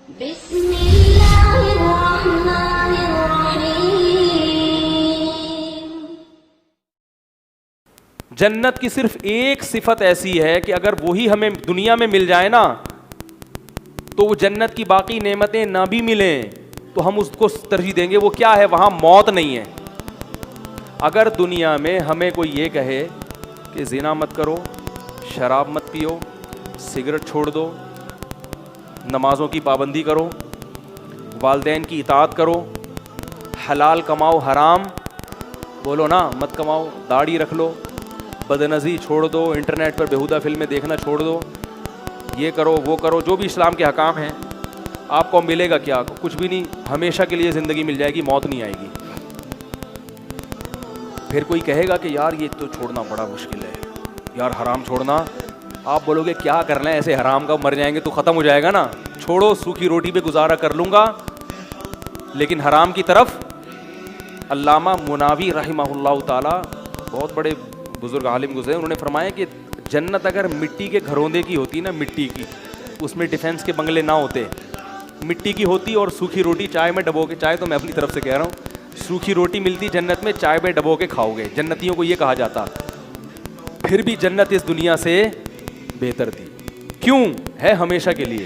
بسم اللہ الرحمن الرحیم. جنت کی صرف ایک صفت ایسی ہے کہ اگر وہی ہمیں دنیا میں مل جائے نا تو وہ جنت کی باقی نعمتیں نہ بھی ملیں تو ہم اس کو ترجیح دیں گے. وہ کیا ہے؟ وہاں موت نہیں ہے. اگر دنیا میں ہمیں کوئی یہ کہے کہ زنا مت کرو، شراب مت پیو، سگریٹ چھوڑ دو، نمازوں کی پابندی کرو، والدین کی اطاعت کرو، حلال کماؤ، حرام بولو نا مت کماؤ، داڑھی رکھ لو، بدنظری چھوڑ دو، انٹرنیٹ پر بیہودہ فلمیں دیکھنا چھوڑ دو، یہ کرو وہ کرو، جو بھی اسلام کے احکام ہیں، آپ کو ملے گا کیا؟ کچھ بھی نہیں. ہمیشہ کے لیے زندگی مل جائے گی، موت نہیں آئے گی. پھر کوئی کہے گا کہ یار یہ تو چھوڑنا بڑا مشکل ہے، یار حرام چھوڑنا. آپ بولو گے کیا کرنا ہے ایسے حرام کا، مر جائیں گے تو ختم ہو جائے گا نا. چھوڑو، سوکھی روٹی پہ گزارا کر لوں گا. لیکن حرام کی طرف علامہ مناوی رحمہ اللہ تعالی، بہت بڑے بزرگ عالم گزرے، انہوں نے فرمایا کہ جنت اگر مٹی کے گھروندے کی ہوتی نا، مٹی کی، اس میں ڈیفینس کے بنگلے نہ ہوتے، مٹی کی ہوتی اور سوکھی روٹی چائے میں ڈبو کے، چائے تو میں اپنی طرف سے کہہ رہا ہوں، سوکھی روٹی ملتی جنت میں، چائے میں ڈبو کے کھاؤ گے. جنتیوں کو یہ کہا جاتا. پھر بھی جنت اس دنیا سے بہتر تھی. کیوں؟ ہے ہمیشہ کے لیے.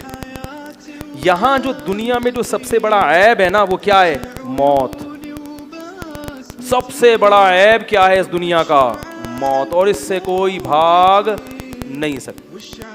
یہاں جو دنیا میں جو سب سے بڑا عیب ہے نا وہ کیا ہے؟ موت. سب سے بڑا عیب کیا ہے اس دنیا کا؟ موت. اور اس سے کوئی بھاگ نہیں سکتا.